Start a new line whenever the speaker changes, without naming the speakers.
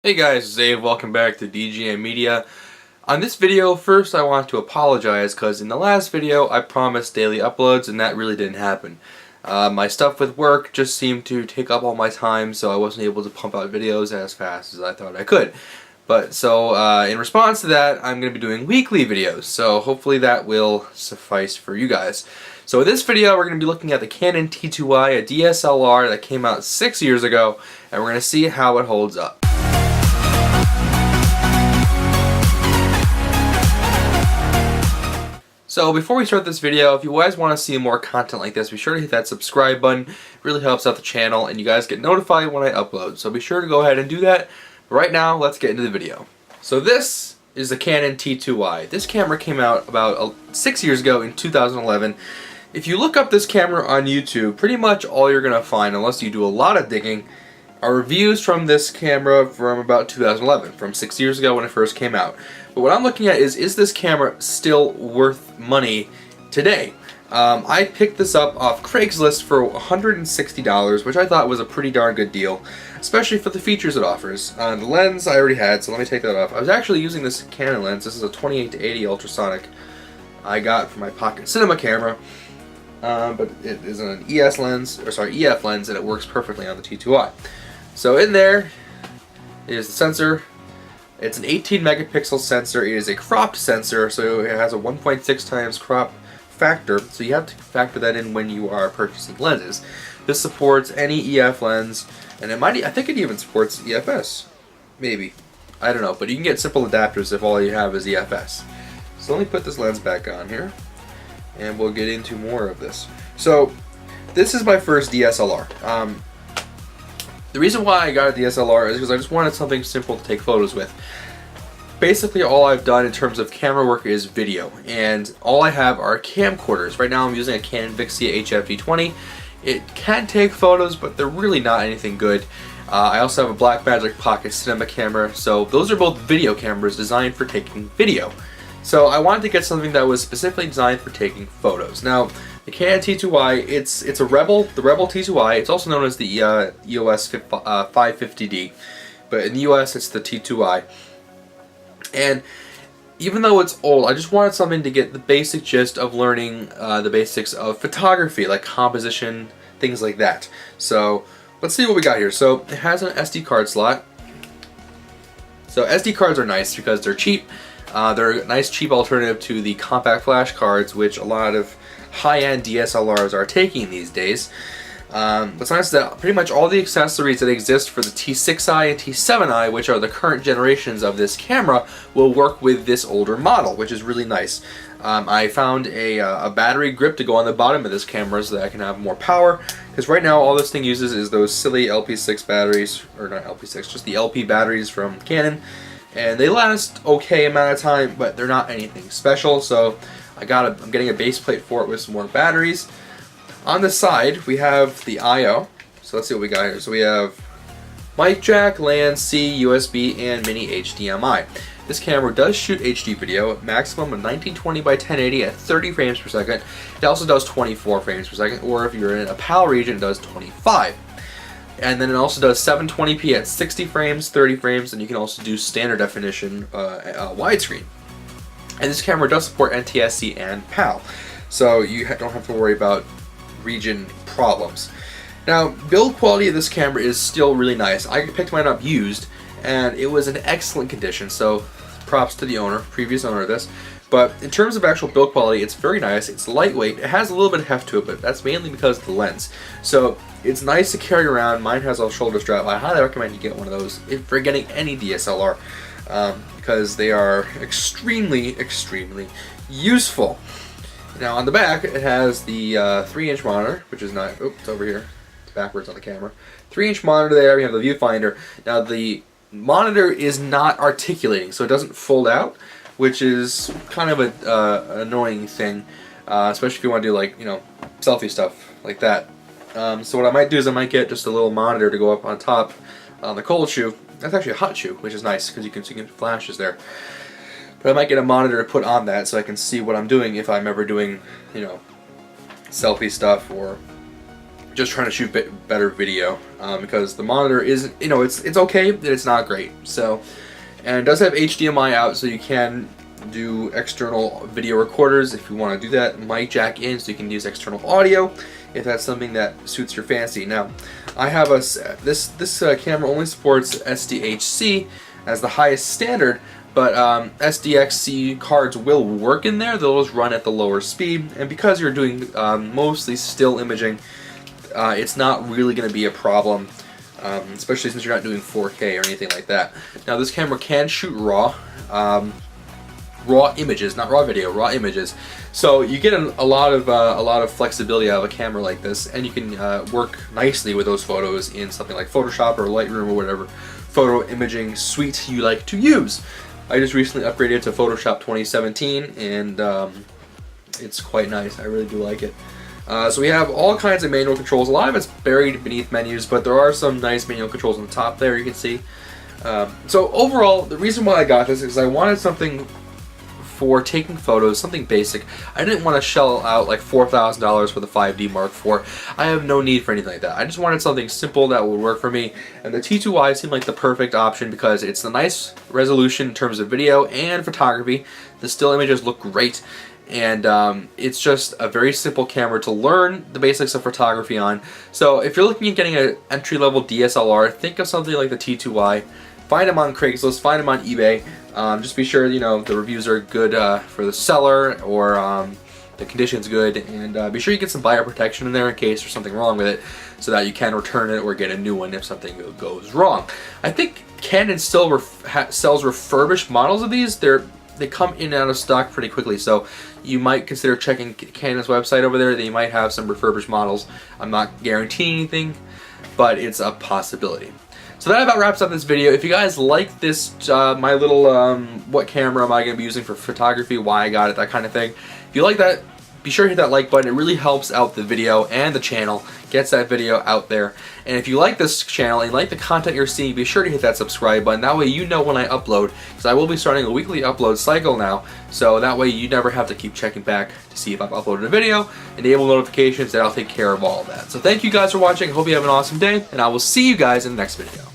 Hey guys, it's Dave. Welcome back to DJM Media. On this video, first I want to apologize because in the last video I promised daily uploads and that really didn't happen. My stuff with work just seemed to take up all my time, so I wasn't able to pump out videos as fast as I thought I could. But so in response to that, I'm going to be doing weekly videos, so hopefully that will suffice for you guys. So in this video we're going to be looking at the Canon T2I, a DSLR that came out 6 years ago, and we're going to see how it holds up. So before we start this video, if you guys want to see more content like this, be sure to hit that subscribe button. It really helps out the channel and you guys get notified when I upload. So be sure to go ahead and do that. But right now, let's get into the video. So this is the Canon T2I. This camera came out about 6 years ago in 2011. If you look up this camera on YouTube, pretty much all you're going to find, unless you do a lot of digging, are reviews from this camera from about 2011, from 6 years ago when it first came out. But what I'm looking at is this camera still worth money today? I picked this up off Craigslist for $160, which I thought was a pretty darn good deal, especially for the features it offers. The lens I already had, so let me take that off. I was actually using this Canon lens. This is a 28-80 ultrasonic I got for my pocket cinema camera, but it is an EF lens, and it works perfectly on the T2I. So in there is the sensor. It's an 18 megapixel sensor. It is a cropped sensor, so it has a 1.6 times crop factor, so you have to factor that in when you are purchasing lenses. This supports any EF lens, and I think it even supports EFS. Maybe. I don't know, but you can get simple adapters if all you have is EFS. So let me put this lens back on here, and we'll get into more of this. So this is my first DSLR. The reason why I got a DSLR is because I just wanted something simple to take photos with. Basically all I've done in terms of camera work is video, and all I have are camcorders. Right now I'm using a Canon Vixia HFD20. It can take photos, but they're really not anything good. I also have a Blackmagic Pocket Cinema camera, so those are both video cameras designed for taking video. So I wanted to get something that was specifically designed for taking photos. Now, the Canon T2I, it's the Rebel T2I. It's also known as the EOS 550D, but in the US it's the T2I. And even though it's old, I just wanted something to get the basic gist of learning the basics of photography, like composition, things like that. So let's see what we got here. So it has an SD card slot. So SD cards are nice because they're cheap. They're a nice cheap alternative to the compact flash cards, which a lot of high-end DSLRs are taking these days. What's nice is that pretty much all the accessories that exist for the T6i and T7i, which are the current generations of this camera, will work with this older model, which is really nice. I found a battery grip to go on the bottom of this camera so that I can have more power, because right now all this thing uses is those silly LP6 batteries, or not LP6, just the LP batteries from Canon. And they last okay amount of time, but they're not anything special, so I'm getting a base plate for it with some more batteries. On the side, we have the I/O. So let's see what we got here. So we have mic jack, LAN, C, USB, and mini HDMI. This camera does shoot HD video at maximum of 1920 by 1080 at 30 frames per second. It also does 24 frames per second, or if you're in a PAL region, it does 25. And then it also does 720p at 60 frames, 30 frames, and you can also do standard definition widescreen. And this camera does support NTSC and PAL, so you don't have to worry about region problems. Now, build quality of this camera is still really nice. I picked mine up used, and it was in excellent condition, so props to the owner, previous owner of this. But in terms of actual build quality, it's very nice. It's lightweight. It has a little bit of heft to it, but that's mainly because of the lens. So it's nice to carry around. Mine has a shoulder strap. I highly recommend you get one of those if you're getting any DSLR, because they are extremely useful. Now on the back, it has the 3-inch monitor, which is not. Oops, it's over here. It's backwards on the camera. 3-inch monitor there. We have the viewfinder. Now the monitor is not articulating, so it doesn't fold out, which is kind of an annoying thing, especially if you want to do, like, selfie stuff like that. So what I might do is I might get just a little monitor to go up on top on the cold shoe. That's actually a hot shoe, which is nice because you can see flashes there. But I might get a monitor to put on that so I can see what I'm doing if I'm ever doing, selfie stuff or just trying to shoot better video, because the monitor isn't, you know, it's okay, but it's not great. So, and it does have HDMI out, so you can do external video recorders if you want to do that. Mic jack in, so you can use external audio if that's something that suits your fancy. Now, I have this camera only supports SDHC as the highest standard, but SDXC cards will work in there. They'll just run at the lower speed, and because you're doing mostly still imaging, it's not really going to be a problem, especially since you're not doing 4K or anything like that. Now, this camera can shoot raw images, not raw video, raw images. So you get a lot of flexibility out of a camera like this, and you can work nicely with those photos in something like Photoshop or Lightroom or whatever photo imaging suite you like to use. I just recently upgraded to Photoshop 2017, and it's quite nice. I really do like it. So we have all kinds of manual controls. A lot of it's buried beneath menus, but there are some nice manual controls on the top there, you can see. So overall, the reason why I got this is because I wanted something for taking photos, something basic. I didn't want to shell out like $4,000 for the 5D Mark IV. I have no need for anything like that. I just wanted something simple that would work for me, and the T2I seemed like the perfect option because it's a nice resolution in terms of video and photography. The still images look great, and it's just a very simple camera to learn the basics of photography on. So if you're looking at getting an entry-level DSLR, think of something like the T2I. Find them on Craigslist, find them on eBay. Just be sure, you know, the reviews are good for the seller, or the condition's good, and be sure you get some buyer protection in there in case there's something wrong with it, so that you can return it or get a new one if something goes wrong. I think Canon still sells refurbished models of these. They come in and out of stock pretty quickly, so you might consider checking Canon's website over there. They might have some refurbished models. I'm not guaranteeing anything, but it's a possibility. So that about wraps up this video. If you guys like this, my little what camera am I going to be using for photography, why I got it, that kind of thing. If you like that, be sure to hit that like button. It really helps out the video and the channel, gets that video out there. And if you like this channel and you like the content you're seeing, be sure to hit that subscribe button. That way you know when I upload, because I will be starting a weekly upload cycle now. So that way you never have to keep checking back to see if I've uploaded a video. Enable notifications, and I'll take care of all of that. So thank you guys for watching. Hope you have an awesome day, and I will see you guys in the next video.